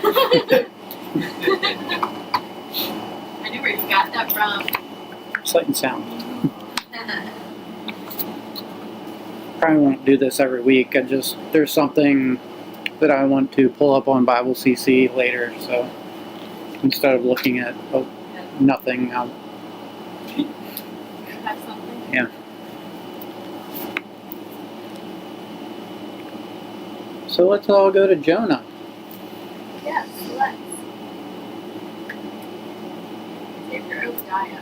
I knew where you got that from. Sight and sound. Probably won't do this every week. There's something that I want to pull up on Bible CC later, so instead of looking at nothing, I'll Have something? Yeah. So let's all go to Jonah. Yes, let's. Save your Obadiah.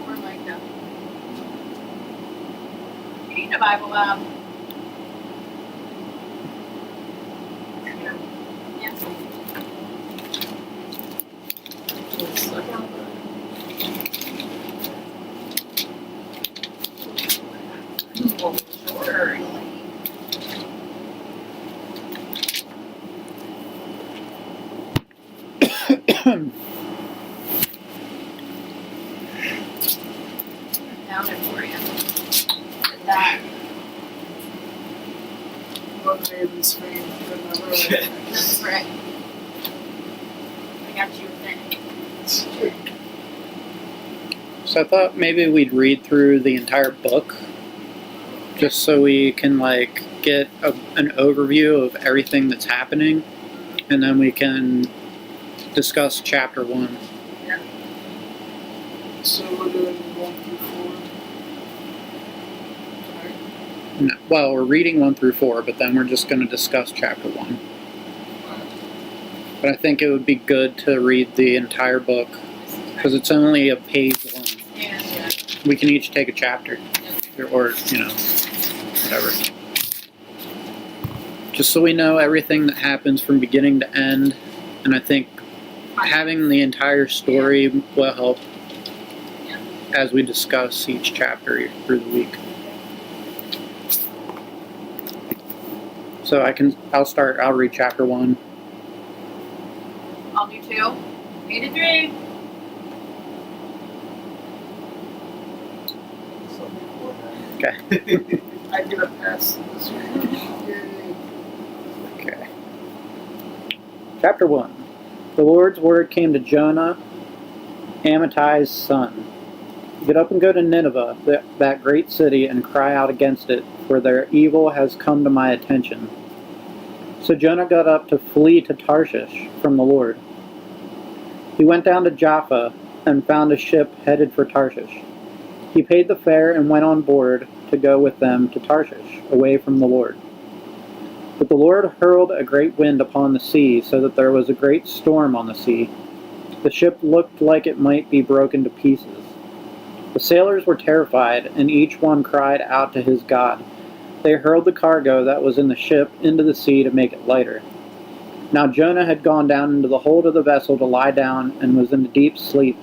Or Micah. You need a Bible app. Yeah. Sure. Found it for you. Did that. One baby scream, another. That's right. I got you a thing. So I thought maybe we'd read through the entire book, just so we can get an overview of everything that's happening, and then we can discuss chapter 1. Yeah. So we're doing 1 through 4. No, well, we're reading 1 through 4, but then we're just going to discuss chapter 1. But I think it would be good to read the entire book, because it's only a page long. Yeah. We can each take a chapter, or whatever. Just so we know everything that happens from beginning to end, and I think having the entire story will help as we discuss each chapter through the week. So I'll read chapter 1. I'll do 2. 8 to 3. Okay. I get a pass this week. Yay. Okay. Chapter 1. The Lord's word came to Jonah, Amittai's son. Get up and go to Nineveh, that great city, and cry out against it, for their evil has come to my attention. So Jonah got up to flee to Tarshish from the Lord. He went down to Jaffa and found a ship headed for Tarshish. He paid the fare and went on board to go with them to Tarshish, away from the Lord. But the Lord hurled a great wind upon the sea, so that there was a great storm on the sea. The ship looked like it might be broken to pieces. The sailors were terrified, and each one cried out to his God. They hurled the cargo that was in the ship into the sea to make it lighter. Now Jonah had gone down into the hold of the vessel to lie down, and was in a deep sleep.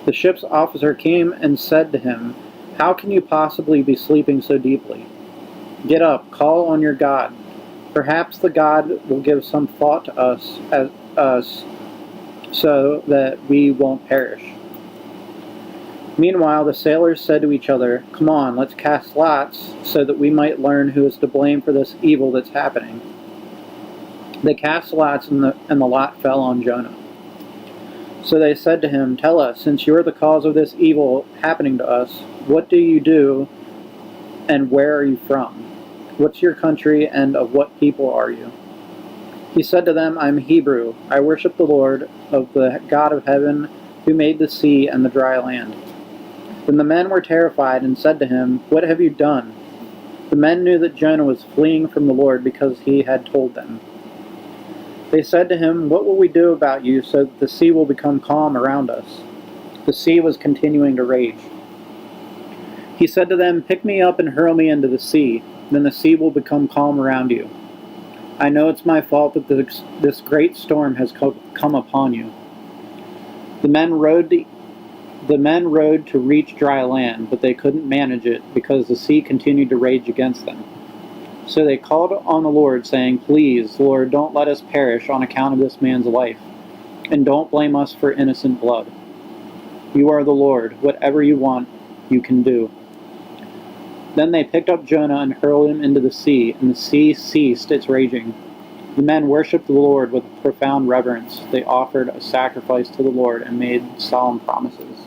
The ship's officer came and said to him, "How can you possibly be sleeping so deeply? Get up, call on your God. Perhaps the God will give some thought to us so that we won't perish." Meanwhile, the sailors said to each other, "Come on, let's cast lots so that we might learn who is to blame for this evil that's happening." They cast lots, and the lot fell on Jonah. So they said to him, "Tell us, since you're the cause of this evil happening to us, what do you do and where are you from? What's your country and of what people are you?" He said to them, "I'm Hebrew. I worship the Lord, of the God of heaven, who made the sea and the dry land." Then the men were terrified and said to him, "What have you done?" The men knew that Jonah was fleeing from the Lord because he had told them. They said to him, "What will we do about you so that the sea will become calm around us?" The sea was continuing to rage. He said to them, "Pick me up and hurl me into the sea. Then the sea will become calm around you. I know it's my fault that this great storm has come upon you." The men rowed to reach dry land, but they couldn't manage it because the sea continued to rage against them. So they called on the Lord, saying, "Please, Lord, don't let us perish on account of this man's life, and don't blame us for innocent blood. You are the Lord. Whatever you want, you can do." Then they picked up Jonah and hurled him into the sea, and the sea ceased its raging. The men worshipped the Lord with profound reverence. They offered a sacrifice to the Lord and made solemn promises.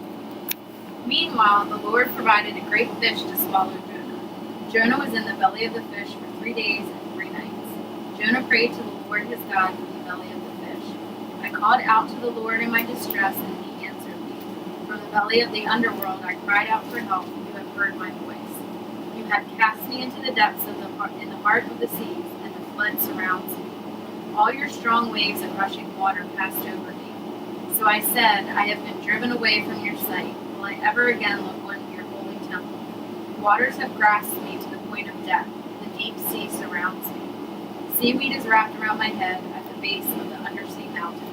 Meanwhile, the Lord provided a great fish to swallow Jonah. Jonah was in the belly of the fish for 3 days and 3 nights. Jonah prayed to the Lord his God from the belly of the fish. I called out to the Lord in my distress, and he answered me. From the belly of the underworld I cried out for help, and you have heard my voice. You have cast me into the depths of in the heart of the seas, and the flood surrounds me. All your strong waves of rushing water passed over me. So I said, I have been driven away from your sight. Will I ever again look on your holy temple? Waters have grasped me to the point of death. The deep sea surrounds me. Seaweed is wrapped around my head at the base of the undersea mountains.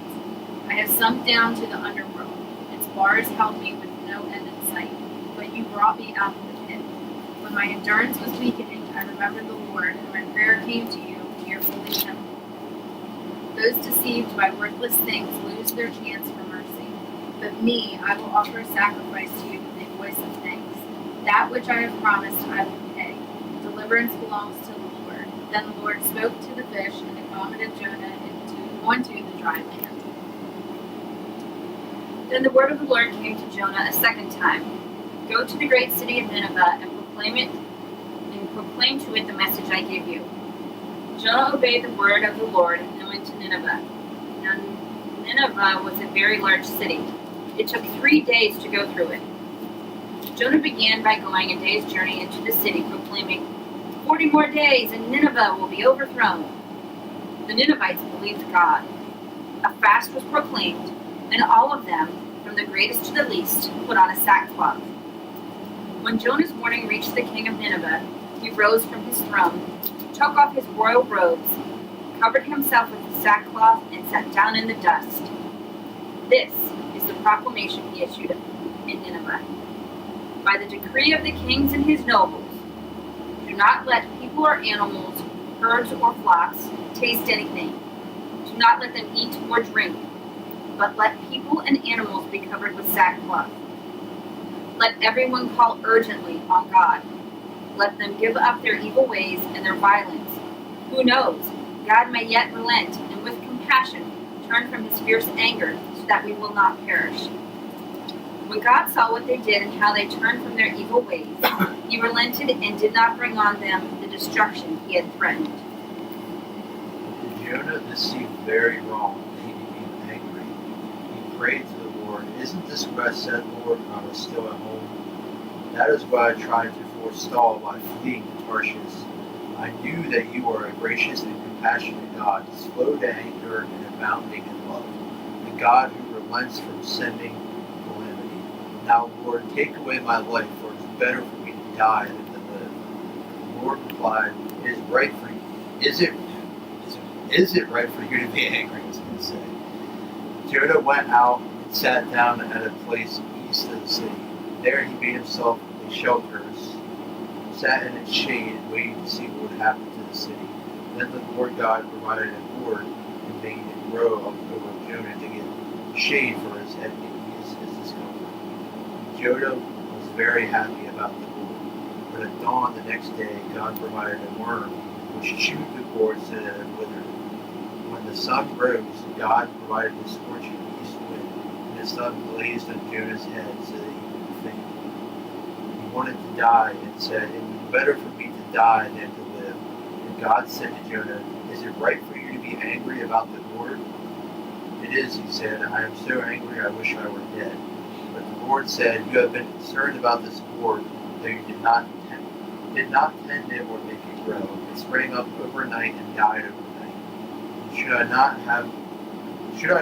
I have sunk down to the underworld. Its bars held me with no end in sight, but you brought me out of the pit. When my endurance was weakening, I remembered the Lord, and my prayer came to you, to your holy temple. Those deceived by worthless things lose their chance for mercy. But me, I will offer a sacrifice to you with a voice of thanks. That which I have promised, I will pay. Deliverance belongs to the Lord. Then the Lord spoke to the fish, and it vomited Jonah onto the dry land. Then the word of the Lord came to Jonah a second time. Go to the great city of Nineveh and proclaim to it the message I give you. Jonah obeyed the word of the Lord and went to Nineveh. Now Nineveh was a very large city. It took 3 days to go through it. Jonah began by going a day's journey into the city, proclaiming, 40 more days and Nineveh will be overthrown. The Ninevites believed God. A fast was proclaimed, and all of them, from the greatest to the least, put on a sackcloth. When Jonah's warning reached the king of Nineveh, he rose from his throne, took off his royal robes, covered himself with the sackcloth, and sat down in the dust. This is the proclamation he issued in Nineveh. By the decree of the kings and his nobles, do not let people or animals, herds or flocks, taste anything. Do not let them eat or drink, but let people and animals be covered with sackcloth. Let everyone call urgently on God. Let them give up their evil ways and their violence. Who knows? God may yet relent and with compassion turn from his fierce anger so that we will not perish. When God saw what they did and how they turned from their evil ways, he relented and did not bring on them the destruction he had threatened. To Jonah, this seemed very wrong, and he became angry. He prayed to the Lord, isn't this what I said, Lord, when I was still at home? That is what I tried to forestall by fleeing to Tarshish. I knew that you are a gracious and compassionate God, slow to anger and abounding in love, the God who relents from sending calamity. Now, Lord, take away my life, for it is better for me to die than to live. The Lord replied, It is right for you. Is it right for you to be angry? I was going to say. Jonah went out and sat down at a place east of the city. There he made himself a shelter, sat in its shade, and waited to see what would happen to the city. Then the Lord God provided a gourd and made it grow up over Jonah to get shade for his head and his discomfort. Jonah was very happy about the gourd. But at dawn the next day, God provided a worm which chewed the gourd so that it withered. When the sun rose, God provided a scorching east wind, and the sun blazed on Jonah's head so that he would faint. He wanted to die and said, It would be better for me to die than to live. And God said to Jonah, Is it right for you to be angry about the gourd? It is, he said. I am so angry I wish I were dead. But the Lord said, You have been concerned about this gourd, though you did not tend it or make it grow. It sprang up overnight and died overnight. Should I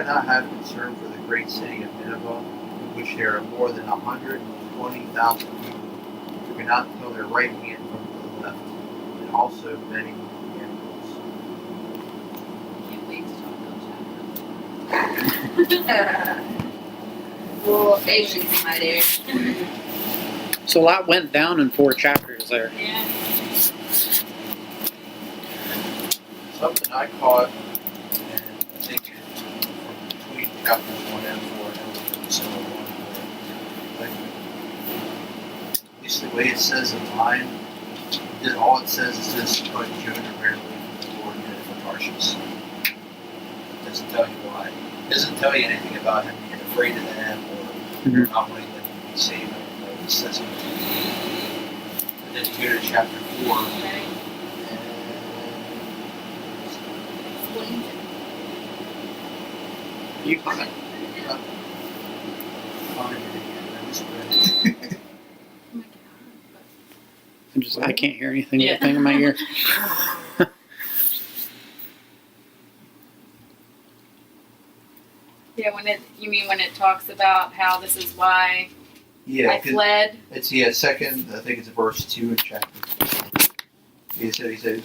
not have concern for the great city of Nineveh, in which there are more than 120,000 people who cannot tell their right hand from the left, and also many animals? Can't wait to talk about Well, patience, my dear. So a lot went down in 4 chapters there. Yeah. Something I caught, and I think from between chapters 1 and 4, and some of 1, like, at least the way it says in mine, all it says is this: but Jonah ran away from the Lord and headed for Tarshish. It doesn't tell you why. It doesn't tell you anything about him being afraid of them or not wanting them to be saved. It just says it. And then you go to chapter 4. Right. Explains it. You got it. Find it again. I just read it. Oh my God. I can't hear anything. Yeah. That thing in my ear. Yeah, you mean when it talks about how this is why Yeah, I fled? it's second. I think it's verse 2 in chapter 4. He said,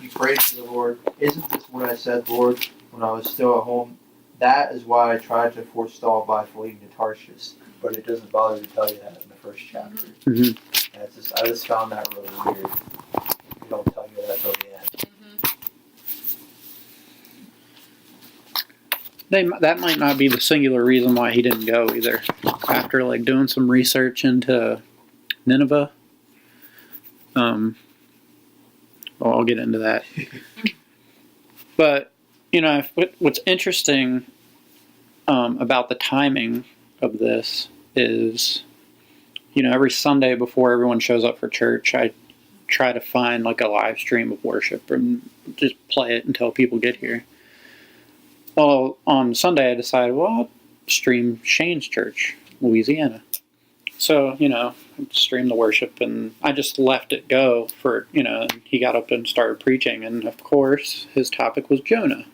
he prayed to the Lord. Isn't this what I said, Lord, when I was still at home? That is why I tried to forestall by fleeing to Tarshish. But it doesn't bother to tell you that in the first chapter. Mm-hmm. And I just found that really weird. They don't tell you that till the end. That might not be the singular reason why he didn't go either. After like doing some research into Nineveh, well, I'll get into that. But what's interesting about the timing of this is, every Sunday before everyone shows up for church, I try to find like a live stream of worship and just play it until people get here. Well, on Sunday I decided, I'll stream Shane's church, Louisiana. So, stream the worship, and I just let it go for, and he got up and started preaching, and of course his topic was Jonah.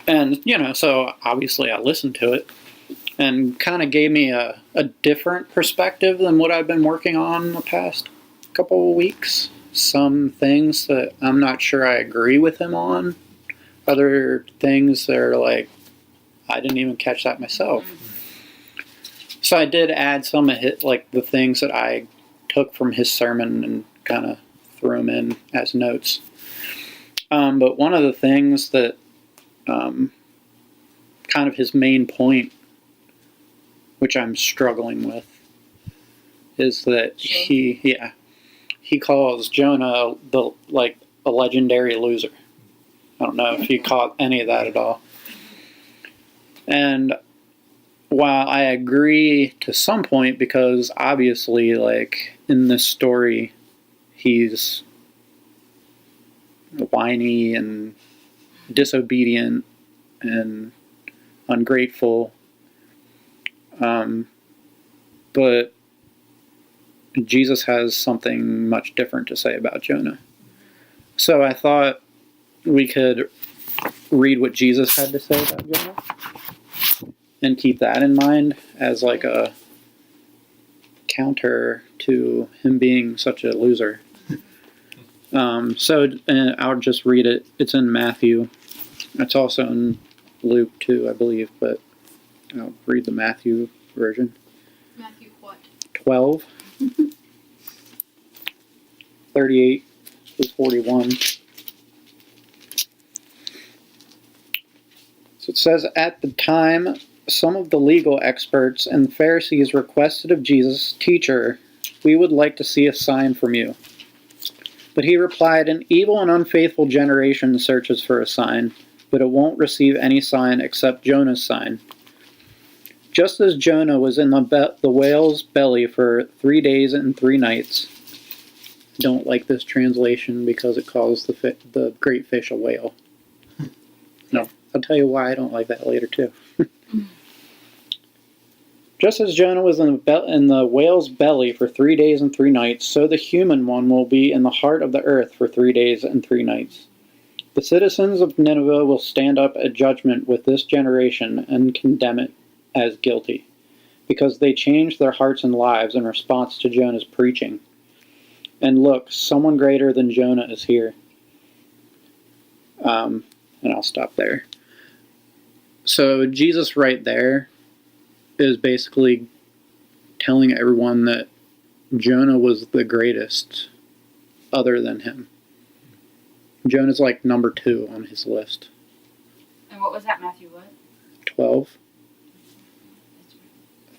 And, so obviously I listened to it, and kind of gave me a different perspective than what I've been working on the past couple of weeks. Some things that I'm not sure I agree with him on. Other things that are like, I didn't even catch that myself. So I did add some of the things that I took from his sermon and kind of threw them in as notes. But one of the things that kind of his main point, which I'm struggling with, is that he calls Jonah a legendary loser. I don't know if you caught any of that at all. And while I agree to some point, because obviously, in this story, he's whiny and disobedient and ungrateful. But Jesus has something much different to say about Jonah. So I thought we could read what Jesus had to say about Jonah and keep that in mind as like a counter to him being such a loser. So I'll just read it. It's in Matthew. It's also in Luke too, I believe, but I'll read the Matthew version. Matthew what? 12, 38 to 41. So it says, at the time, some of the legal experts and the Pharisees requested of Jesus, "Teacher, we would like to see a sign from you." But he replied, "An evil and unfaithful generation searches for a sign, but it won't receive any sign except Jonah's sign. Just as Jonah was in the whale's belly for 3 days and 3 nights." I don't like this translation because it calls the great fish a whale. No, I'll tell you why I don't like that later too. Just as Jonah was in the whale's belly for 3 days and 3 nights, so the human one will be in the heart of the earth for 3 days and 3 nights. The citizens of Nineveh will stand up at judgment with this generation and condemn it as guilty, because they changed their hearts and lives in response to Jonah's preaching. And look, someone greater than Jonah is here. And I'll stop there. So Jesus right there is basically telling everyone that Jonah was the greatest other than him. Jonah's like number 2 on his list. And what was that, Matthew? What? 12,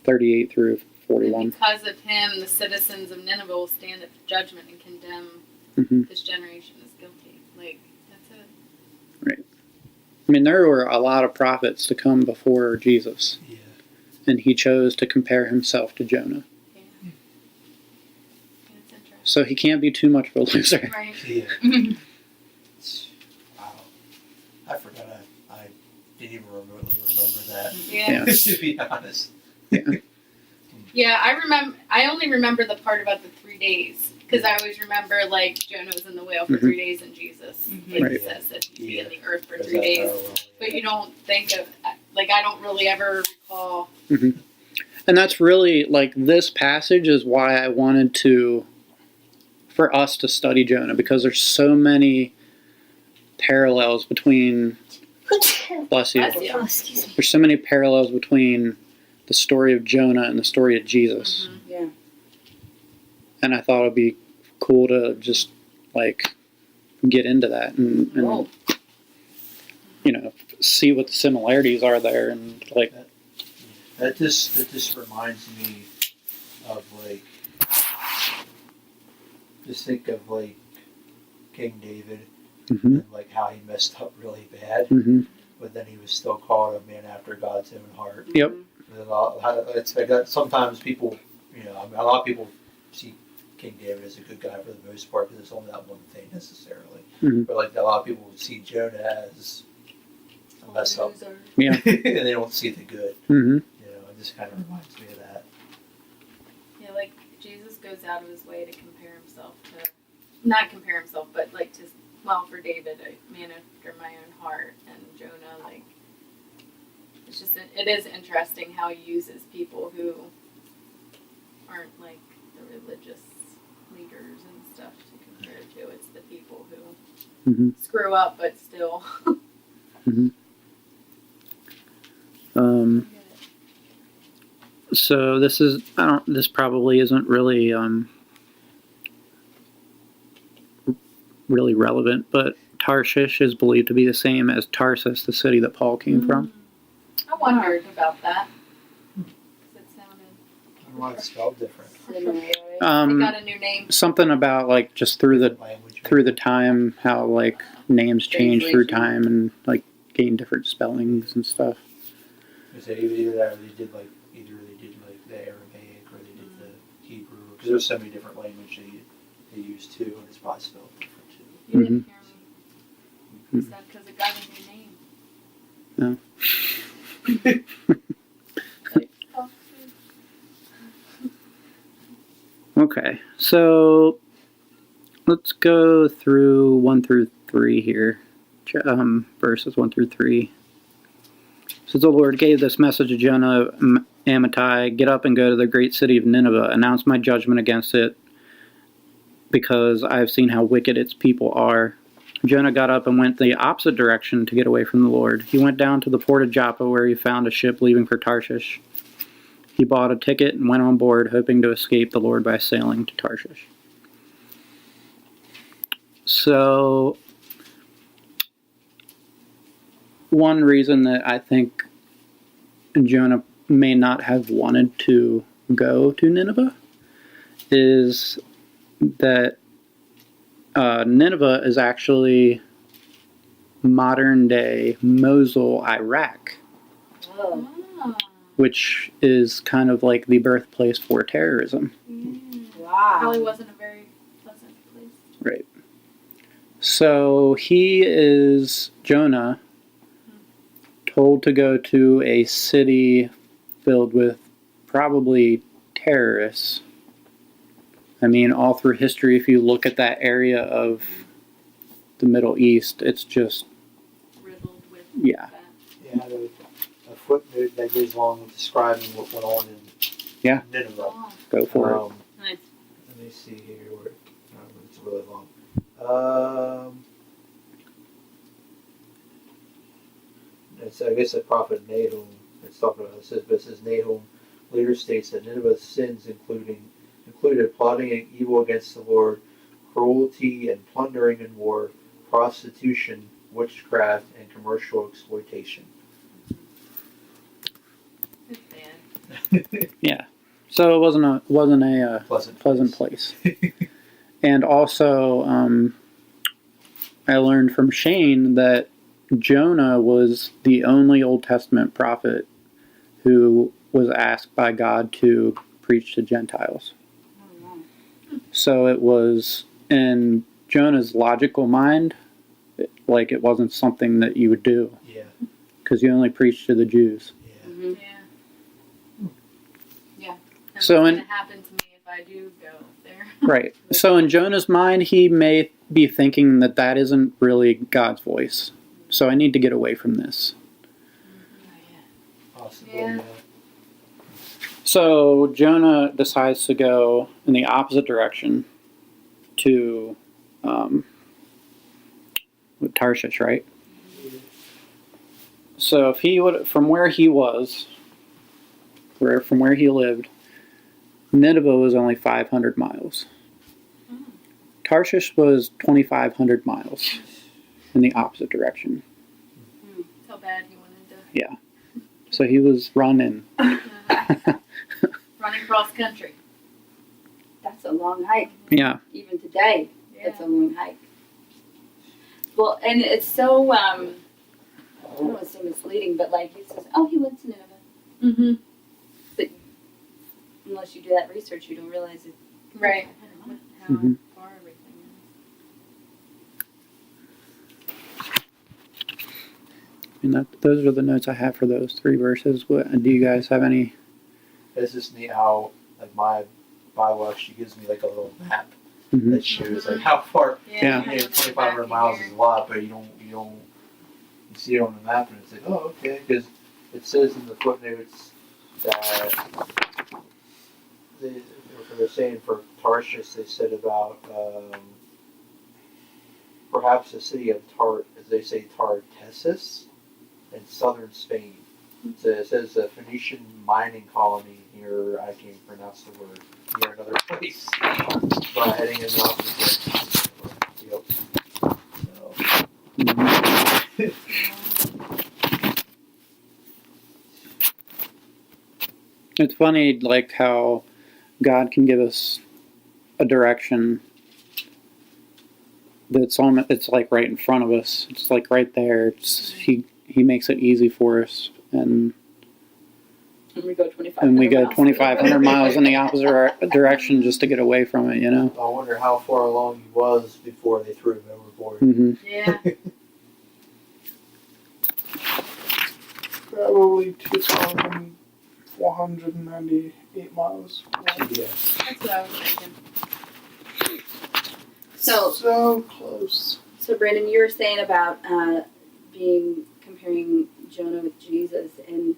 38 through 41. And because of him, the citizens of Nineveh will stand at judgment and condemn Hmm. this generation as guilty. Like, that's it. Right. I mean, there were a lot of prophets to come before Jesus, Yeah. and he chose to compare himself to Jonah. Yeah. It's interesting. So he can't be too much of a loser. Right. Yeah. Wow. I forgot I didn't even remotely remember that. Yeah. To be honest. Yeah, I only remember the part about the 3 days. Because I always remember, like, Jonah was in the whale for Mhm. 3 days and Jesus, like Right. he says, that he'd be in the earth for Is 3 that days. parallel? But you don't think of, like, I don't really ever recall. And that's really, like, this passage is why I wanted for us to study Jonah, because there's so many parallels between, bless you, Bless you. Oh, excuse me. there's so many parallels between the story of Jonah and the story of Jesus. Mhm. Yeah. And I thought it'd be cool to just, like, get into that and Whoa. you know, see what the similarities are there, and, like, That just reminds me of, like, just think of, like, King David hmm and, like, how he messed up really bad, hmm but then he was still called a man after God's own heart. Yep. It's like that. Sometimes people, you know, I mean, a lot of people see King David as a good guy for the most part because it's only that one thing necessarily. Mhm. But like a lot of people see Jonah as a mess up, Loser. Yeah. and they don't see the good. hmm You know, it just kind of reminds me of that. Yeah, like, Jesus goes out of his way to compare himself to, not compare himself, but, like, to, well, for David, a man after my own heart, and Jonah, like, it's just, it is interesting how he uses people who aren't, like, the religious leaders and stuff to compare to. It's the people who hmm screw up, but still. So this probably isn't really really relevant, but Tarshish is believed to be the same as Tarsus, the city that Paul came from. I wondered about that. 'Cause it sounded. I don't know why it's spelled different. They Um, got a new name. something about, like, just through the Language. time, how, like, names change through Translation. time and, like, gain different spellings and stuff. Is it either that or they did like the Aramaic or they did the Hebrew, because there's so many different languages they use too, and it's probably spelled different too. You didn't hear me. Is that because it got a new name? Oh, Okay, so let's go through 1 through 3 here, verses 1 through 3. So the Lord gave this message to Jonah, Amittai, get up and go to the great city of Nineveh, announce my judgment against it, because I have seen how wicked its people are. Jonah got up and went the opposite direction to get away from the Lord. He went down to the port of Joppa, where he found a ship leaving for Tarshish. He bought a ticket and went on board, hoping to escape the Lord by sailing to Tarshish. So, one reason that I think Jonah may not have wanted to go to Nineveh is that Nineveh is actually modern day Mosul, Iraq, Oh. Ah. which is kind of like the birthplace for terrorism. Wow. Probably wasn't a very pleasant place. Right. So Jonah, told to go to a city filled with probably terrorists. I mean, all through history, if you look at that area of the Middle East, it's just, Riddled with yeah. that. Yeah, there's a footnote that goes along with describing what went on in Nineveh. Oh. Go for it. Nice. Let me see here. It's really long. It's, I guess, the prophet Nahum. It's talking about. It says Nahum later states that Nineveh's sins included plotting evil against the Lord, cruelty and plundering in war, prostitution, witchcraft, and commercial exploitation. It's bad. Yeah. So it wasn't a pleasant place. And also, I learned from Shane that Jonah was the only Old Testament prophet who was asked by God to preach to Gentiles. So it was in Jonah's logical mind, like it wasn't something that you would do. Yeah. Because you only preached to the Jews. Yeah. Yeah. Yeah. And So what's in- going to happen to me if I do go there? Right. So in Jonah's mind, he may be thinking that that isn't really God's voice. So I need to get away from this. Possibly. Yeah. Yeah. So Jonah decides to go in the opposite direction to Tarshish, right? So if he would, from where he was, from where he lived, Nineveh was only 500 miles. Tarshish was 2,500 miles in the opposite direction. That's how bad he wanted to. Yeah. So he was running. Running cross country. That's a long hike. Yeah. Even today, Yeah. it's a long hike. Well, and it's so, I don't want to say misleading, but like he says, oh, he went to Nineveh. Mm-hmm. Unless you do that research, you don't realize it. Right. How Mhm. far everything And those are the notes I have for those 3 verses. Do you guys have any? It's just neat how like my Bible actually gives me like a little map Mhm. that shows like how far. is. Yeah. Yeah, 2,500 miles is a lot, but you see it on the map and it's like, oh, okay, because it says in the footnotes that they're saying for Tarshish, they said about perhaps the city of as they say, Tartessus in southern Spain. So it says a Phoenician mining colony near, I can't pronounce the word, near another place, but heading in the opposite direction. Yep. So, Mhm. It's funny, like how God can give us a direction that's on. It's like right in front of us. It's like right there. He makes it easy for us, and we go 2,500 we go miles. 2,500 miles in the opposite direction just to get away from it. You know. I wonder how far along he was before they threw him overboard. Hmm. Yeah. Probably 2,498 miles. Yeah. That's what I was thinking. So, Close. so Brandon, you were saying about comparing Jonah with Jesus, and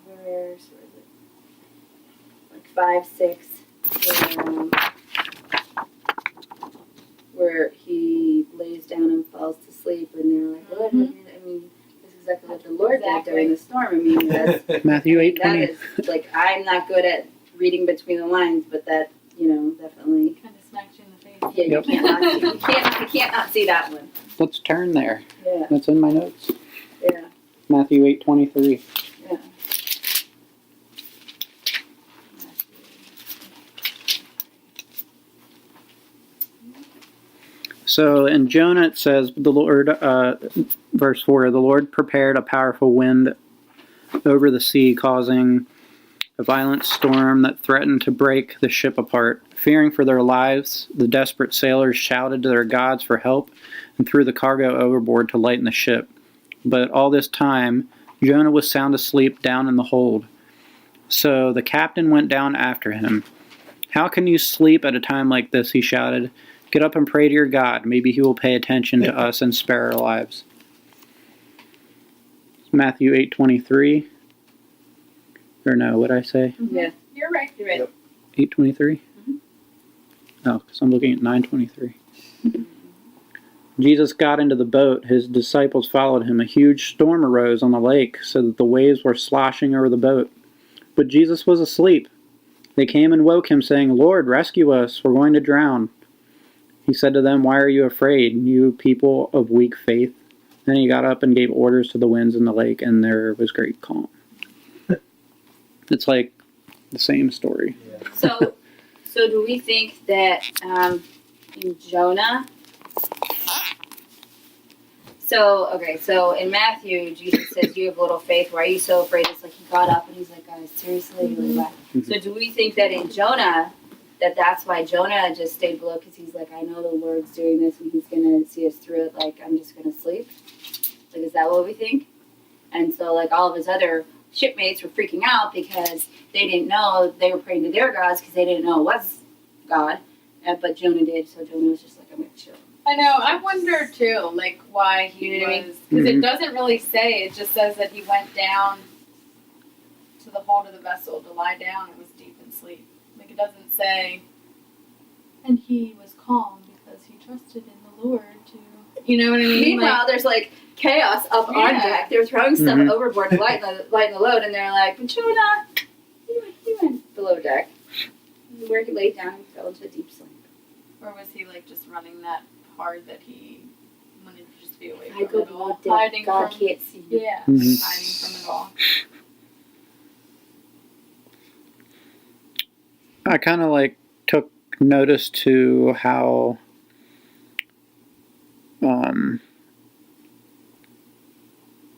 where is it? Like 5-6, where he lays down and falls to sleep, and they're like, "Lord, I mean, this is exactly what the Lord did during the storm." I mean, that's Matthew that 8:20. is like, I'm not good at reading between the lines, but that, definitely. Kind of smacks you in the face. Yeah, Yep. you can't not see that one. Let's turn there. Yeah, That's in my notes. yeah, Matthew 8:23. yeah. So in Jonah it says, the Lord, verse 4, the Lord prepared a powerful wind over the sea, causing a violent storm that threatened to break the ship apart. Fearing for their lives, the desperate sailors shouted to their gods for help and threw the cargo overboard to lighten the ship. But all this time, Jonah was sound asleep down in the hold. So the captain went down after him. "How can you sleep at a time like this?" he shouted. "Get up and pray to your God. Maybe he will pay attention to us and spare our lives." Matthew 8:23. Or no, what did I say? Yeah, You're right. you're right. Yep. 8:23? Mhm. Oh, because I'm looking at 9:23. Jesus got into the boat. His disciples followed him. A huge storm arose on the lake so that the waves were sloshing over the boat. But Jesus was asleep. They came and woke him, saying, "Lord, rescue us. We're going to drown." He said to them, "Why are you afraid, you people of weak faith?" Then he got up and gave orders to the winds and the lake, and there was great calm. It's like the same story. Yeah. So do we think that in Jonah? So in Matthew, Jesus says, "You have little faith. Why are you so afraid?" It's like he got up and he's like, "Guys, seriously, really bad." So do we think that in Jonah, that's why Jonah just stayed below, because he's like, "I know the Lord's doing this and He's gonna see us through it. Like, I'm just gonna sleep." Like, is that what we think? And so, like, all of his other shipmates were freaking out because they didn't know, they were praying to their gods because they didn't know it was God. But Jonah did, so Jonah was just like, "I'm gonna chill." I know. I wonder too, like why he You know what I mean? was, because Mhm. it doesn't really say. It just says that he went down to the hold of the vessel to lie down and was deep in sleep. Like it doesn't say. And he was calm because he trusted in the Lord to. You know what I mean? Meanwhile, there's like chaos up on Yeah. deck. They're throwing stuff Mhm. overboard to lighten the load, and they're like, "But Jonah, he went below deck, where he laid down and fell into a deep sleep." Or was he like just running that hard that he wanted to just be away I from go it all, below deck. hiding God from can't see me. yeah, Mhm. like hiding from it all. I kind of like took notice to how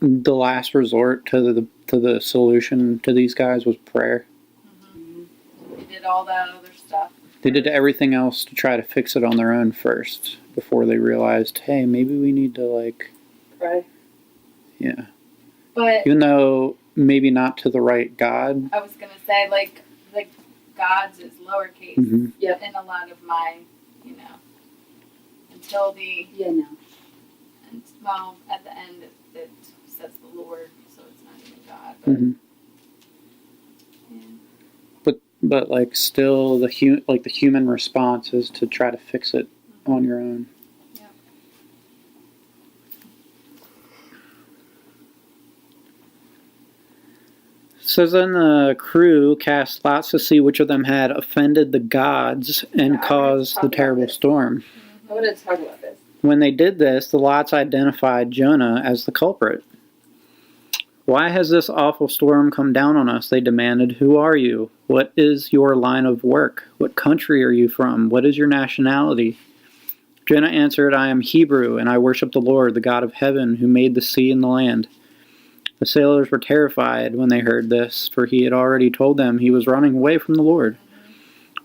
the last resort to the solution to these guys was prayer. He did all that other stuff. They did everything else to try to fix it on their own first before they realized, hey, maybe we need to like, Right. yeah. But Even though maybe not to the right God. I was gonna say like God's is lowercase Mhm. in a lot of my, until the Yeah, no. and well at the end it says the Lord, so it's not even God. But Mhm. yeah. But like still the human response is to try to fix it on your own. Yeah. So then the crew cast lots to see which of them had offended the gods and Yeah, I wanted to caused talk the about terrible this. storm. I wanted to talk about this. When they did this, the lots identified Jonah as the culprit. Why has this awful storm come down on us? They demanded. Who are you? What is your line of work? What country are you from? What is your nationality? Jonah answered, I am Hebrew, and I worship the Lord, the God of heaven, who made the sea and the land. The sailors were terrified when they heard this, for he had already told them he was running away from the Lord.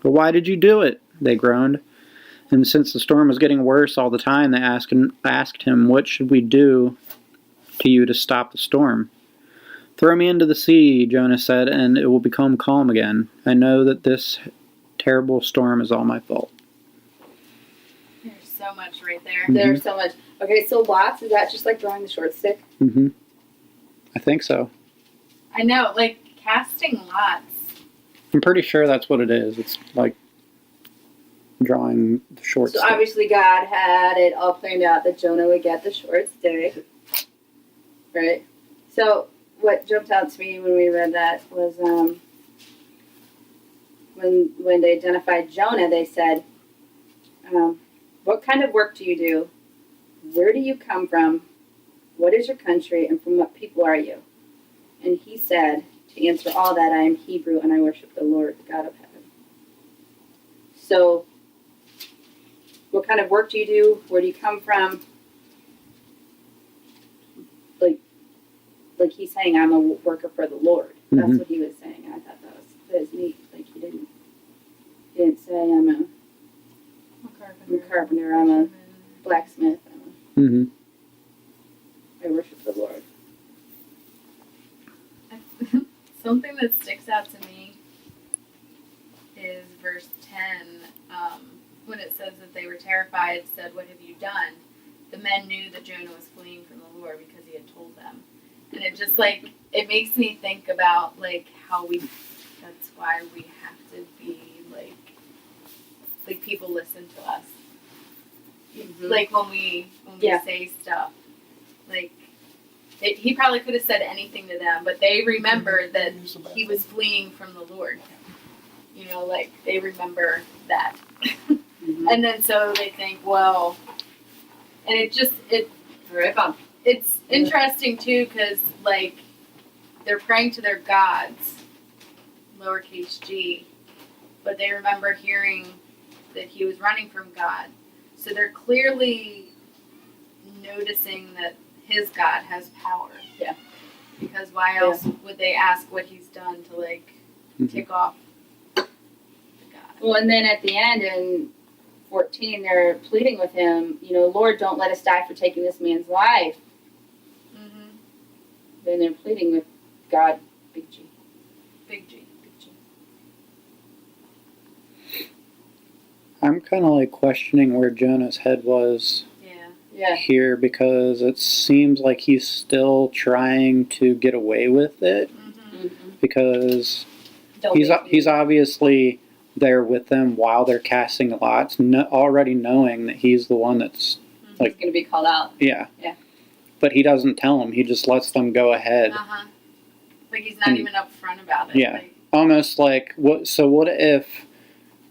But why did you do it? They groaned. And since the storm was getting worse all the time, they asked him, what should we do to you to stop the storm? Throw me into the sea, Jonah said, and it will become calm again. I know that this terrible storm is all my fault. There's so much right there. Mhm. There's so much. Okay, so lots, is that just like drawing the short stick? Mm-hmm. I think so. I know, like casting lots. I'm pretty sure that's what it is. It's like drawing the short So stick. obviously God had it all planned out that Jonah would get the short stick. Right? So what jumped out to me when we read that was when they identified Jonah, they said, what kind of work do you do? Where do you come from? What is your country? And from what people are you? And he said, to answer all that, I am Hebrew and I worship the Lord, the God of heaven. So, what kind of work do you do? Where do you come from? Like he's saying, I'm a worker for the Lord. That's Mhm. what he was saying. And I thought that was neat. Like he didn't say I'm a carpenter, I'm a blacksmith. Mm-hmm. I worship the Lord. Something that sticks out to me is verse 10, when it says that they were terrified, said, what have you done? The men knew that Jonah was fleeing from the Lord because he had told them. And it just, like, it makes me think about, like, how that's why we have to be, like people listen to us. Mm-hmm. Like, when we Yeah. say stuff. Like, he probably could have said anything to them, but they remembered that he was fleeing from the Lord. You know, like, they remember that. Mm-hmm. And then so they think, well, and it Rip 'em. it's interesting too, because like they're praying to their gods, lowercase g, but they remember hearing that he was running from God. So they're clearly noticing that his God has power. Yeah. Because why else would they ask what he's done to like kick off the God? Well, and then at the end in 14, they're pleading with him, Lord, don't let us die for taking this man's life. Mm-hmm. Then they're pleading with God, big G. Big G. I'm kind of like questioning where Jonah's head was Yeah. here, because it seems like he's still trying to get away with it, Mm-hmm. because Don't he's make me- he's obviously there with them while they're casting lots, already knowing that he's the one that's He's going to be called out. yeah. Yeah. But he doesn't tell them. He just lets them go ahead. Uh-huh. Like he's not And- even upfront about it. Yeah. Like, Almost like what? So what if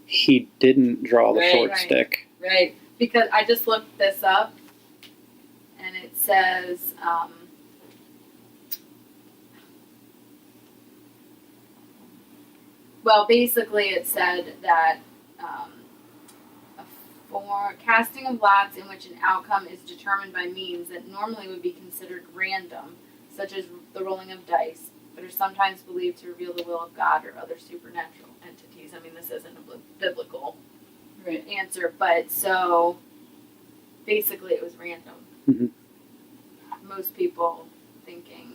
he didn't draw the Right, short right. stick? Right. because I just looked this up, and it says, well, basically it said that for casting of lots in which an outcome is determined by means that normally would be considered random, such as the rolling of dice, but are sometimes believed to reveal the will of God or other supernatural entities. I mean, this isn't a biblical Right. answer, but so basically it was random. Mhm. Most people thinking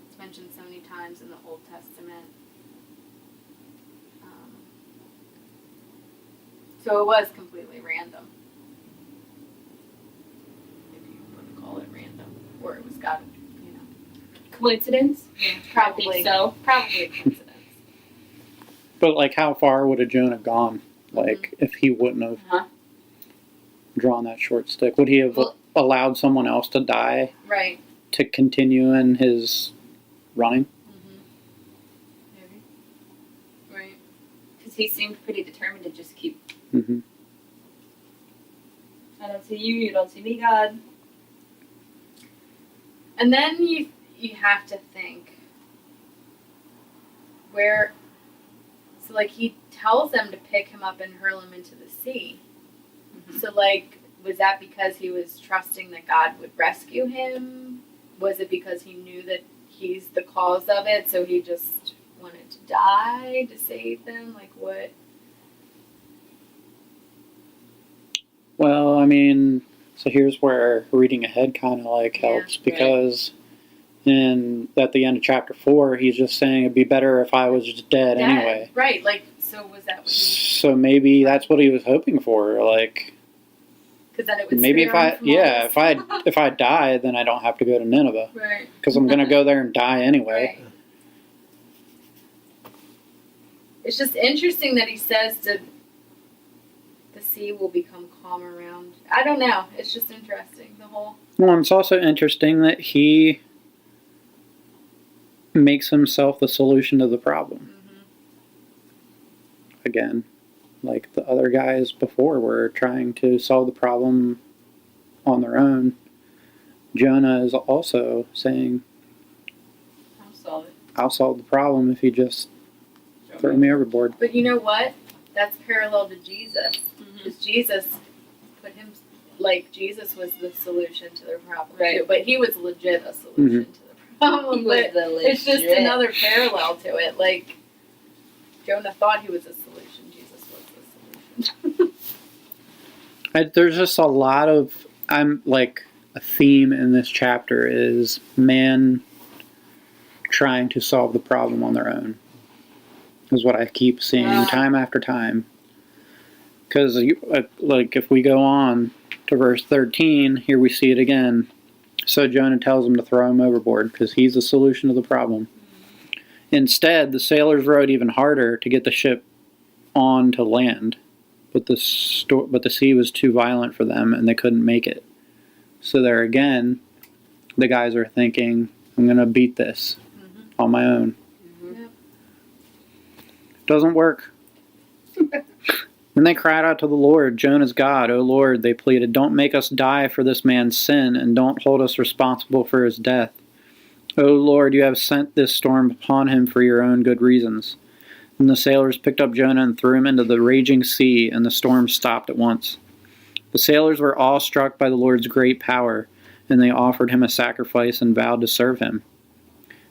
it's mentioned so many times in the Old Testament. So it was completely random. If you want to call it random. Or it was God, Coincidence? probably. I think so. Probably a coincidence. But like, how far would a Jonah gone? Like, if he wouldn't have Uh-huh. drawn that short stick, would he have Well- allowed someone else to die Right. to continue in his running? Maybe. Right. Because he seemed pretty determined to just keep, Mm-hmm. I don't see you, you don't see me, God. And then you have to think where, so like he tells them to pick him up and hurl him into the sea. Mhm. So like, was that because he was trusting that God would rescue him? Was it because he knew that he's the cause of it, so he just wanted to die to save them? Like what? Well, I mean, so here's where reading ahead kind of like Yeah, helps, because at the end of chapter 4, he's just saying it'd be better if I was just dead anyway. Right, like, so was that what he, So maybe that's what he was hoping for. Like, because then it would maybe spare him from all this? if I die, then I don't have to go to Nineveh, Right. because I'm gonna go there and die anyway. Right. It's just interesting that he says the sea will become calm around. I don't know. It's just interesting. The whole. Well, it's also interesting that he makes himself the solution to the problem. Mm-hmm. Again, like the other guys before were trying to solve the problem on their own. Jonah is also saying, I'll solve it. I'll solve the problem if you just throw me overboard. But you know what? That's parallel to Jesus. Mm-hmm. Because Jesus put him, like, Jesus was the solution to their problem, Right. too. But he was legit a solution to the problem. He was But the it's just legit. another parallel to it. Like, Jonah thought he was a solution. Jesus was the solution. There's just a lot of, a theme in this chapter is man trying to solve the problem on their own. Is what I keep seeing time after time. Because, if we go on to verse 13, here we see it again. So Jonah tells him to throw him overboard because he's the solution to the problem. Instead, the sailors rowed even harder to get the ship on to land, but the sea was too violent for them and they couldn't make it. So there again, the guys are thinking, I'm going to beat this on my own. Mm-hmm. Yep. Doesn't work. Then they cried out to the Lord, Jonah's God. O Lord, they pleaded, don't make us die for this man's sin, and don't hold us responsible for his death. O Lord, you have sent this storm upon him for your own good reasons. And the sailors picked up Jonah and threw him into the raging sea, and the storm stopped at once. The sailors were awestruck by the Lord's great power, and they offered him a sacrifice and vowed to serve him.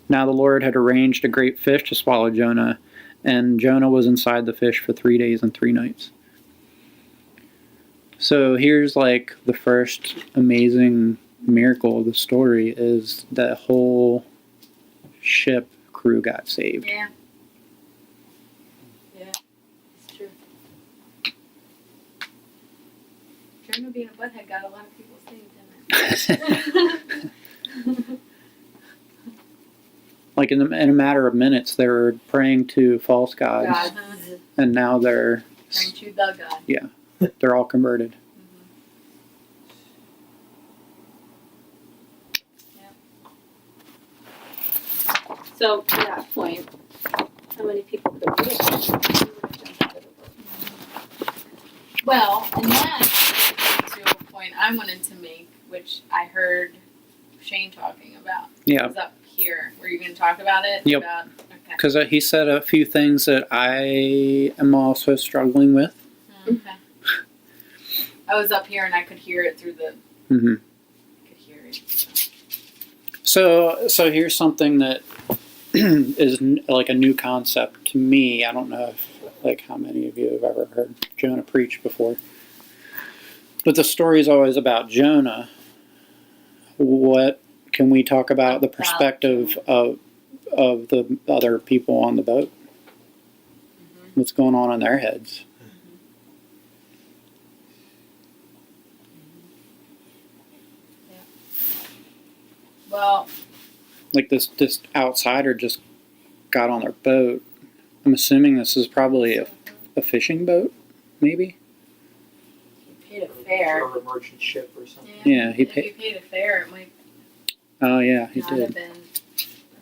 Now the Lord had arranged a great fish to swallow Jonah, and Jonah was inside the fish for 3 days and 3 nights. So here's like the first amazing miracle of the story is that whole ship crew got saved. Yeah. Yeah, it's true. Jonah being a butthead got a lot of people saved, didn't it? Like in a matter of minutes, they were praying to false gods, God. and now they're Praying to the God. they're all converted. So to that point, how many people could we have? Well, and that to a point I wanted to make, which I heard Shane talking about. Yeah, It was up here. Were you going to talk about it? Yep. Okay. because he said a few things that I am also struggling with. Okay. I was up here and I could hear it through the. Mm-hmm. Could hear it. So here's something that is like a new concept to me. I don't know if like how many of you have ever heard Jonah preach before, but the story is always about Jonah. What can we talk about the perspective of the other people on the boat? What's going on in their heads? Well, Like this outsider just got on their boat. I'm assuming this is probably a fishing boat, maybe. he paid a fare. Or a merchant ship or something. Yeah, he if he paid a fare, it might Oh yeah, he not have did. been a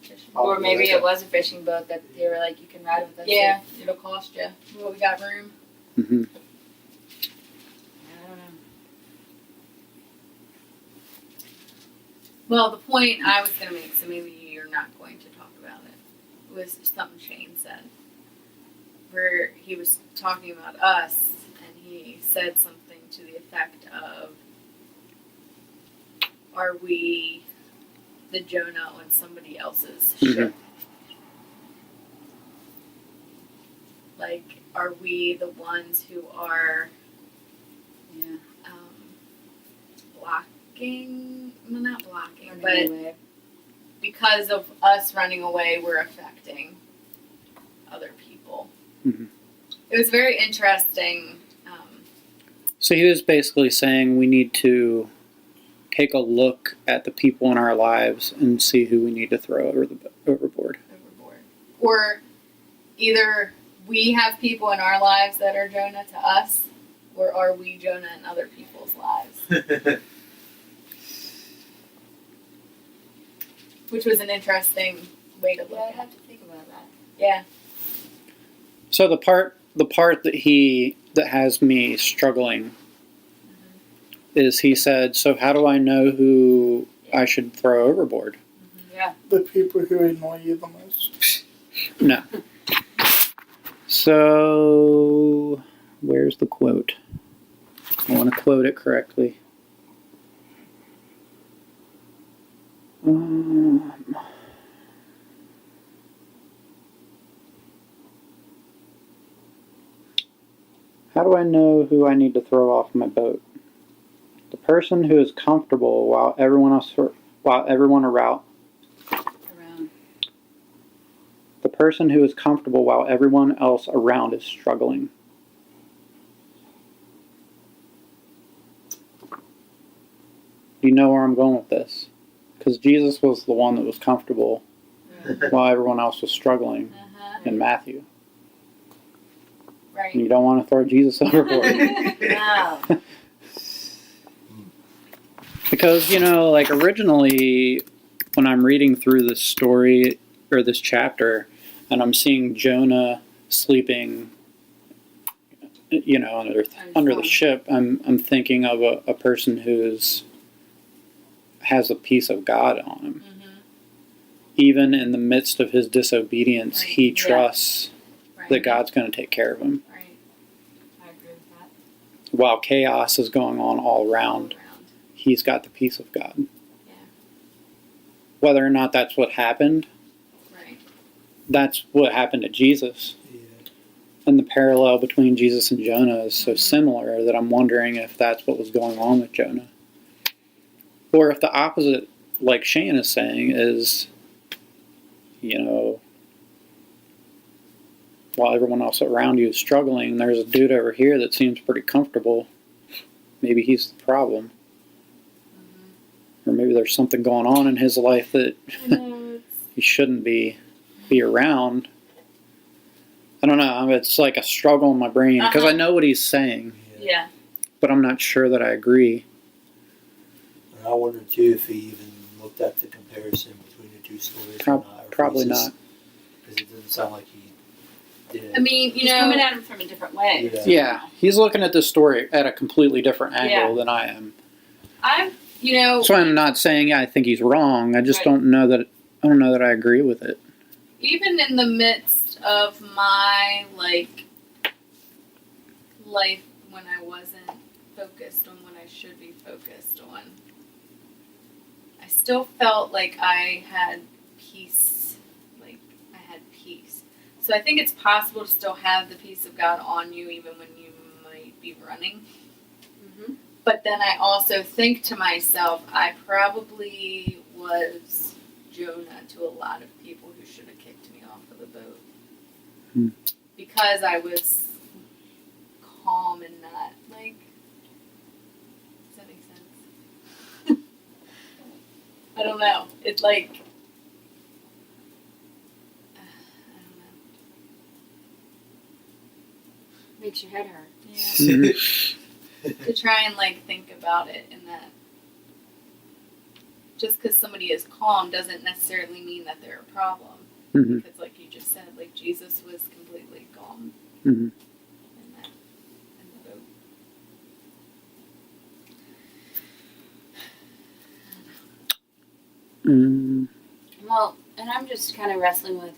fishing boat. Or maybe it was a fishing boat that they were like, you can ride with us. Yeah, it'll cost you. Well, we got room. Hmm. I don't know. Well, the point I was going to make, so maybe you're not going to talk about it, was something Shane said. Where he was talking about us, and he said something to the effect of, are we the Jonah on somebody else's ship? Like, are we the ones who are Yeah. blocking? Well, not blocking, Running but away. because of us running away, we're affecting other people. Mhm. It was very interesting. So he was basically saying we need to take a look at the people in our lives and see who we need to throw overboard. Overboard. Or either we have people in our lives that are Jonah to us, or are we Jonah in other people's lives? Which was an interesting way to look Yeah, I'd at have it. to think about that. Yeah. So the part that has me struggling is he said, so how do I know who I should throw overboard? Yeah. The people who annoy you the most. No. So where's the quote? I want to quote it correctly. How do I know who I need to throw off my boat? The person who is comfortable while everyone around. The person who is comfortable while everyone else around is struggling. You know where I'm going with this. Because Jesus was the one that was comfortable while everyone else was struggling in Matthew. Right. And you don't want to throw Jesus overboard. No. Because, like originally, when I'm reading through this story or this chapter, and I'm seeing Jonah sleeping you know, under the ship, I'm thinking of a person who's has a piece of God on him. Even in the midst of his disobedience, Right. he trusts Right. that God's going to take care of him. Right. I agree with that. While chaos is going on all around, he's got the peace of God. Yeah. Whether or not that's what happened, Right. that's what happened to Jesus. Yeah. And the parallel between Jesus and Jonah is so similar that I'm wondering if that's what was going on with Jonah. Or if the opposite, like Shane is saying, is, you know, while everyone else around you is struggling, there's a dude over here that seems pretty comfortable. Maybe he's the problem. Or maybe there's something going on in his life that he shouldn't be around. I don't know. It's like a struggle in my brain because I know what he's saying, Yeah. but I'm not sure that I agree. And I wonder too if he even looked at the comparison between the two stories. or not, or if Probably he's just- not. Because it doesn't sound like he did. I mean, He's coming at him from a different way. Yeah. Yeah, he's looking at this story at a completely different angle Yeah. than I am. So I'm not saying I think he's wrong. I just Right. don't know that I agree with it. even in the midst of my life when I wasn't focused on what I should be focused on, I still felt like I had peace. Like I had peace. So I think it's possible to still have the peace of God on you even when you might be running. But then I also think to myself, I probably was Jonah to a lot of people who should have kicked me off of the boat. Because I was calm and not like. Does that make sense? I don't know. It's like. I don't know. Makes your head hurt. Yeah. To try and like think about it in that. Just because somebody is calm doesn't necessarily mean that they're a problem. Mhm. Because, like you just said, like Jesus was completely calm Mhm. in the boat. Mm. Well, and I'm just kind of wrestling with.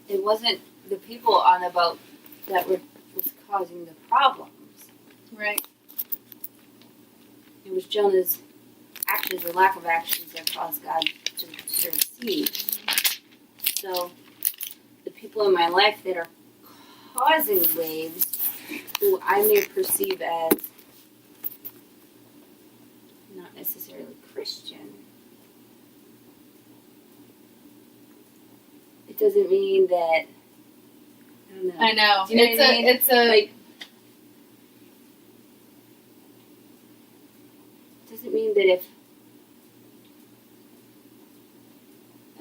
It wasn't the people on the boat that was causing the problems. Right. It was Jonah's actions or lack of actions that caused God to stir the sea. So, the people in my life that are causing waves, who I may perceive as not necessarily Christian, it doesn't mean that. I don't know. I know. Do you know what I mean? It's a Like, doesn't mean that if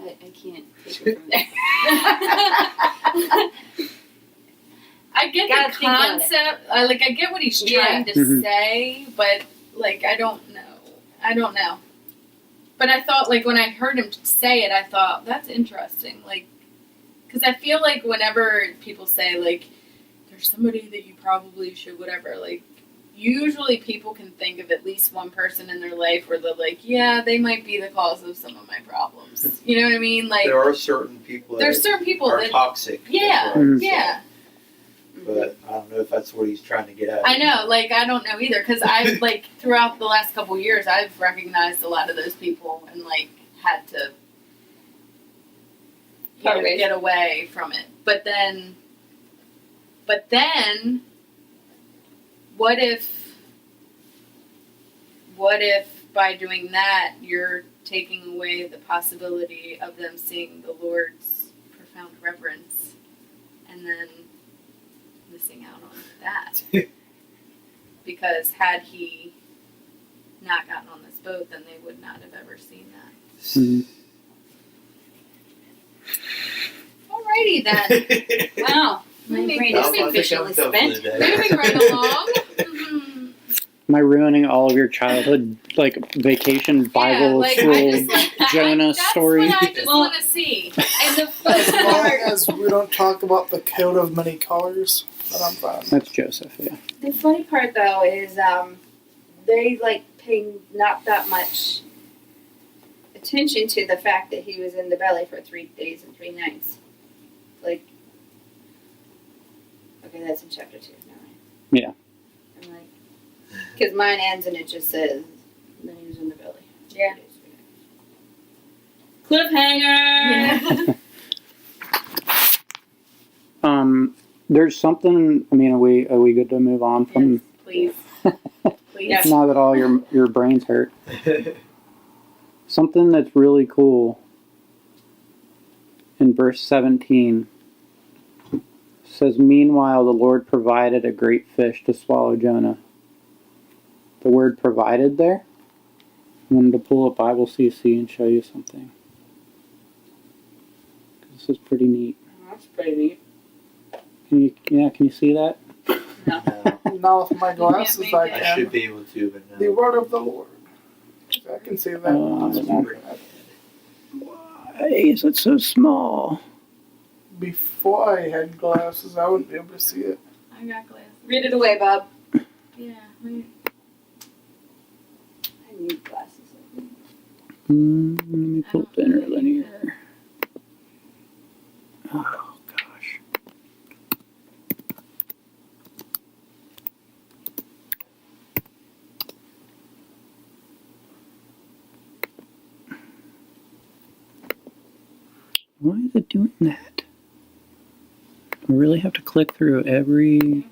I can't take it from there. I get Gotta the think about it. concept. I get what he's trying to Mhm. say, but like I don't know. But I thought like when I heard him say it, I thought that's interesting. Like, because I feel like whenever people say like there's somebody that you probably should whatever, like usually people can think of at least one person in their life where they're like, yeah, they might be the cause of some of my problems. You know what I mean? Like There are certain people that there's certain people are that toxic. yeah, That's what I would say. yeah. But I don't know if that's what he's trying to get at. I know, like, I don't know either, because I, like, throughout the last couple years, I've recognized a lot of those people and, like, had to get away from it. But then, what if by doing that, you're taking away the possibility of them seeing the Lord's profound reverence and then missing out on that? Because had he not gotten on this boat, then they would not have ever seen that. Mhm. Alrighty then. Wow, my Maybe- brain Well, is I think officially I'm done for spent. the day. Moving right along. Am I ruining all of your childhood, like vacation Bible like, school I just like Jonah that's story. what I just Well- want to see. And the As funny long part, as we don't talk about the coat of many colors, then I'm fine. That's Joseph, yeah. The funny part though is they like pay not that much attention to the fact that he was in the belly for 3 days and 3 nights. Like, okay, that's in chapter 2. Never mind. Yeah. I'm like, because mine ends and it just says, then he was in the belly. Yeah. 3 days, 3 nights. cliffhanger. There's something. I mean, are we good to move on from? Yes, please. Please. Yes. Now that all your brains hurt. Something that's really cool. In verse 17, says, "Meanwhile, the Lord provided a great fish to swallow Jonah." The word "provided" there. I wanted to pull up Bible CC and show you something. This is pretty neat. That's pretty neat. Can you see that? Now with my glasses, make I it. I can. should be able to, but The no. word of the Lord. I can see that. Why is it so small? Before I had glasses, I wouldn't be able to see it. I got glasses. Read it away, Bob. Yeah. I need glasses. Let me pull up the interlinear. Oh gosh. Why is it doing that? I really have to click through every.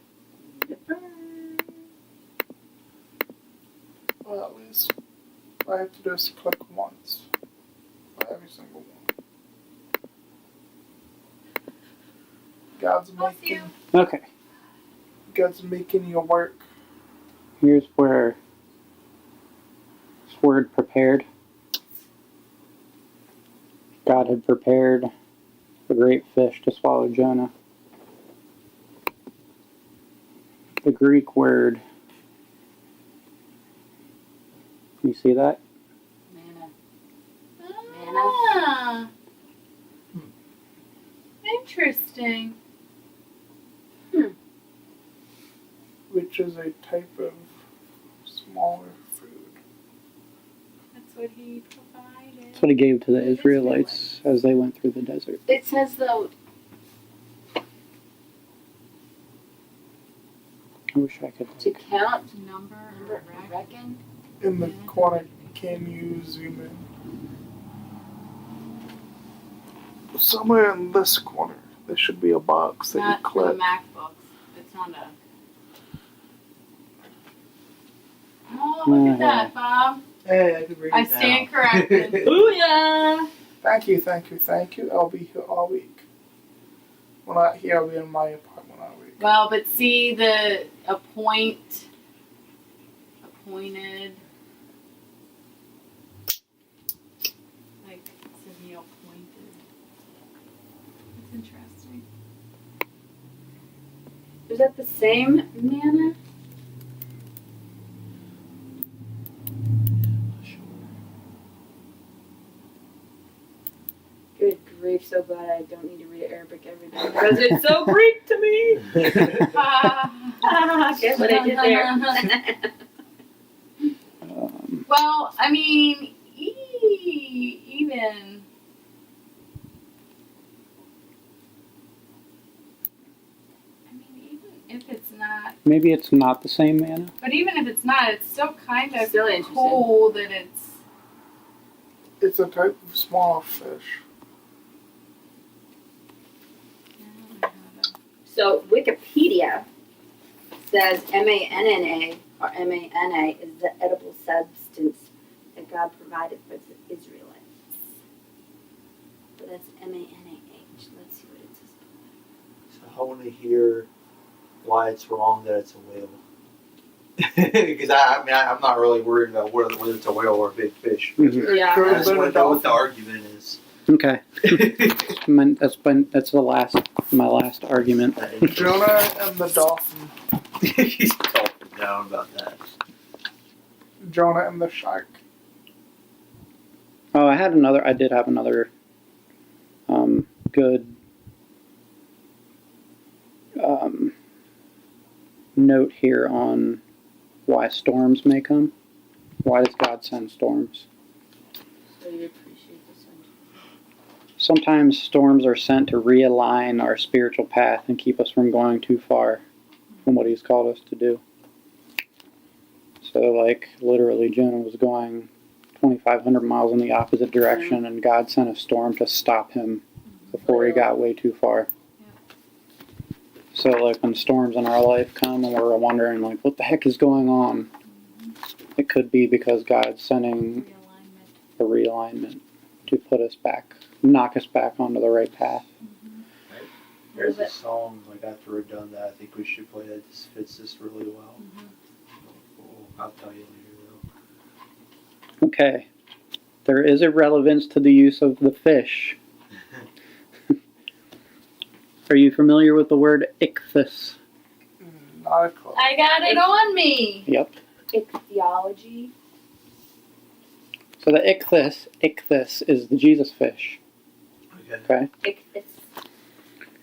Well, at least I have to just click once for every single one. Bless you. Okay, God's making your work. here's where this word "prepared." God had prepared a great fish to swallow Jonah. The Greek word. Can you see that? Manna. Ah. Interesting. Which is a type of smaller food. That's what he provided. That's what he gave to the Israelites as they went through the desert. It says though, I wish I could. to count, Number remember, or reckon. In the corner, can you zoom in? Somewhere in this corner, there should be a box that Not you for the click. MacBooks. It's not a. Oh, look at that, Bob. Hey, I can read I it stand now. corrected. Booyah! Thank you, thank you, thank you. I'll be here all week. When I'm not here, I'll be in my apartment all week. Well, but see the appointed. Like, to be appointed. That's interesting. Is that the same manna? Good grief, so glad I don't need to read Arabic every day because it's so Greek to me. Guess what I did there? Well, I mean, even. I mean, even if it's not. Maybe it's not the same manna. But even if it's not, it's still kind of Still interesting. cool that it's. It's a type of smaller fish. So Wikipedia says MANNA or MANA is the edible substance that God provided for the Israelites. But that's MANAH. Let's see what it says. So I want to hear why it's wrong that it's a whale. Because I'm not really worried about whether it's a whale or a big fish. Mhm. Yeah. I Could have just been a want to know what the dolphin. argument is. Okay, that's my last argument. Jonah and the dolphin. He's talking down about that. Jonah and the shark. Oh, I did have another good note here on why storms may come. Why does God send storms? So you appreciate this one. Sometimes storms are sent to realign our spiritual path and keep us from going too far from what He's called us to do. So, like, literally, Jonah was going 2,500 miles in the opposite direction, and God sent a storm to stop him before he got way too far. So, like, when storms in our life come and we're wondering, like, what the heck is going on? It could be because God's sending a realignment to put us back, knock us back onto the right path. There's a song, like after we're done that, I think we should play that just fits this really well. I'll tell you later though. Okay. There is a relevance to the use of the fish. Are you familiar with the word ichthys? Not a clue. I got it on me. Yep. Ichthyology. So the ichthys is the Jesus fish. Okay. Okay.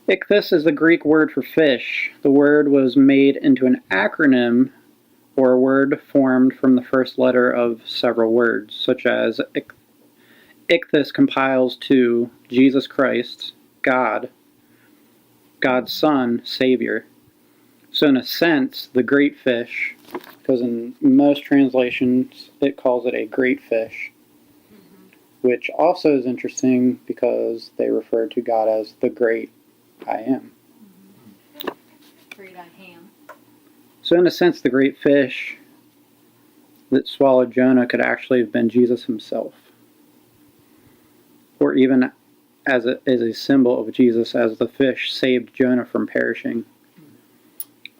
Ichthys is the Greek word for fish. The word was made into an acronym or a word formed from the first letter of several words, such as ichthys compiles to Jesus Christ, God, God's Son, Savior. So in a sense, the great fish, because in most translations it calls it a great fish, which also is interesting because they refer to God as the great I am. Great I am. So in a sense, the great fish that swallowed Jonah could actually have been Jesus himself. Or even as a symbol of Jesus as the fish saved Jonah from perishing.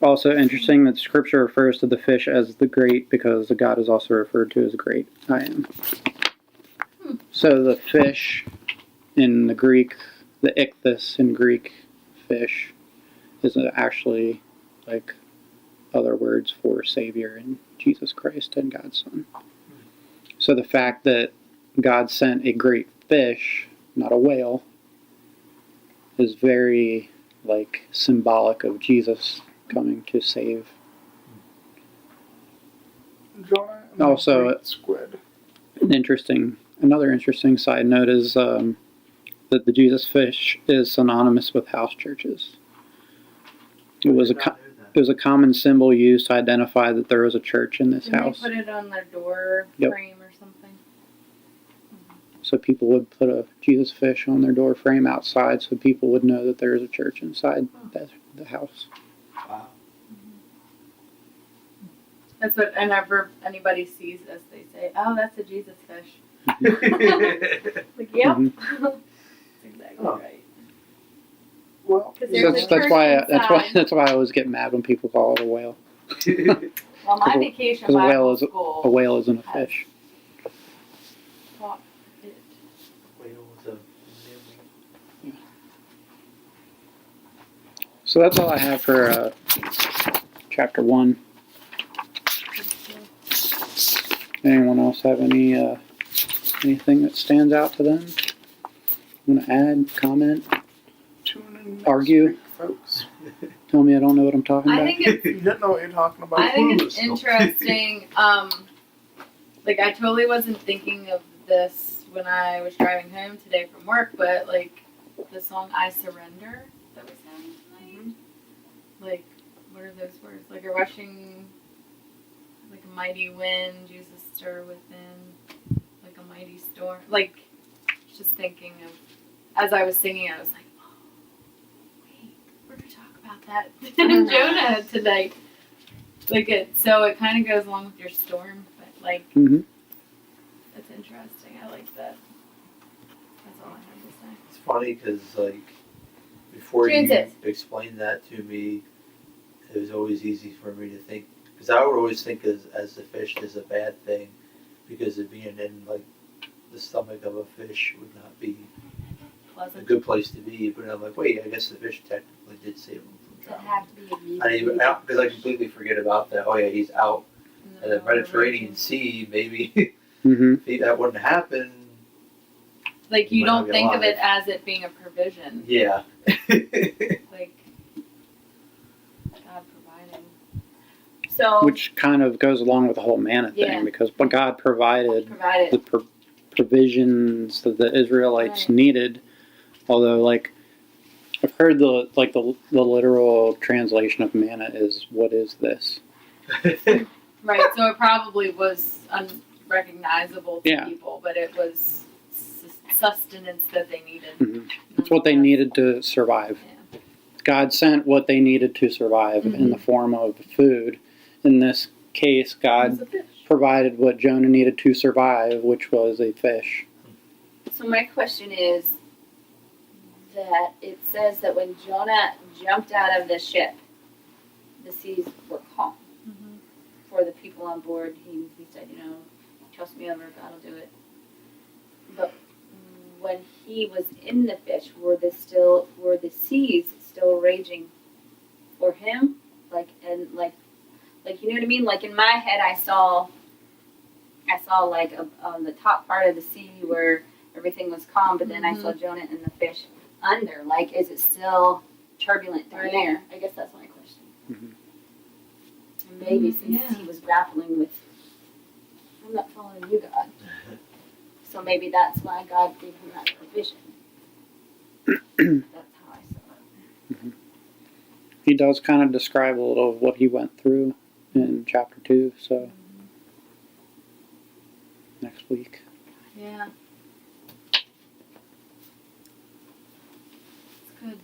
Also interesting that Scripture refers to the fish as the great because the God is also referred to as great I am. So the fish in the Greek, the ichthys in Greek fish, is actually like other words for Savior and Jesus Christ and God's Son. So the fact that God sent a great fish, not a whale, is very like symbolic of Jesus coming to save. Jonah and Also, the great squid. Another interesting side note is that the Jesus fish is synonymous with house churches. It was a common symbol used to identify that there was a church in this Didn't house. they put it on their door Yep. frame or something? So people would put a Jesus fish on their door frame outside so people would know that there is a church inside the house. Wow. That's what, whenever anybody sees this, they say, "Oh, that's a Jesus fish." Like, yep. Mhm. That's exactly Oh. right. Well, Because So there's a church that's why I always get mad when people call it a whale. Well, my 'Cause a- vacation 'cause a whale Bible is school. A whale isn't a has fish. taught it. So that's all I have for chapter 1. Anyone else have anything that stands out to them? Want to add, comment, tune in next Argue. week, folks. tell me I don't know what I'm talking I about? think If it's you didn't know what you're talking about, I think it's clueless. interesting. Like I totally wasn't thinking of this when I was driving home today from work, but like the song "I Surrender" that we sang tonight. Like, what are those words? Like a rushing, like a mighty wind, Jesus stir within, like a mighty storm. Like, just thinking of as I was singing, I was like, oh, wait, we're gonna talk about that in Jonah tonight. Like so it kind of goes along with your storm, but like Mm-hmm. it's interesting. I like that. That's all I have to say. It's funny because, like, before Jesus. you explained that to me, it was always easy for me to think, because I would always think as the fish is a bad thing, because of being in, like, the stomach of a fish would not be a Pleasant. good place to be. But I'm like, wait, I guess the fish technically did save him from to drowning. have to be immediately. Because I completely forget about that. Oh, yeah, he's out in the Mediterranean Sea. Maybe Mm-hmm. if that wouldn't happen, Like you might not don't be think of alive. it as it being a provision. Yeah. Like God providing. So Which kind of goes along with the whole manna thing, Yeah. because God provided provided. the provisions that the Israelites Right. needed. Although, like, I've heard the literal translation of manna is "what is this?" Right. So it probably was unrecognizable to Yeah. people, but it was sustenance that they needed. Mhm. It's what they needed to survive. Yeah. God sent what they needed to survive in the form of food. In this case, It was God a fish. provided what Jonah needed to survive, which was a fish. So my question is that it says that when Jonah jumped out of the ship, the seas were calm. Mm-hmm. For the people on board, he said, trust me over, God will do it. But when he was in the fish, were the seas still raging for him? Like you know what I mean? Like in my head, I saw like on the top part of the sea where everything was calm, but then I saw Jonah and the fish under. Like, is it still turbulent down there? I guess that's my question. Mhm. And maybe since he was grappling with, I'm not following you, God. So maybe that's why God gave him that provision. That's how I saw it. He does kind of describe a little of what he went through in chapter 2, so next week. Yeah. It's good.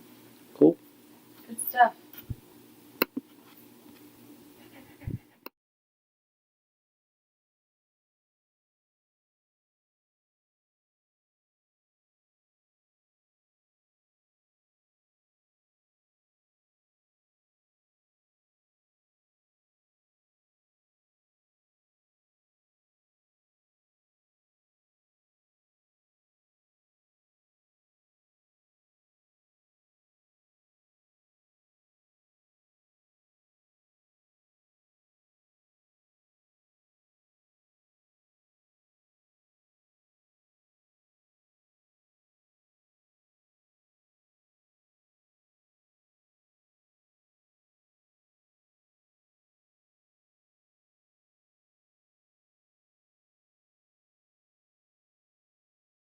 Cool. Good stuff.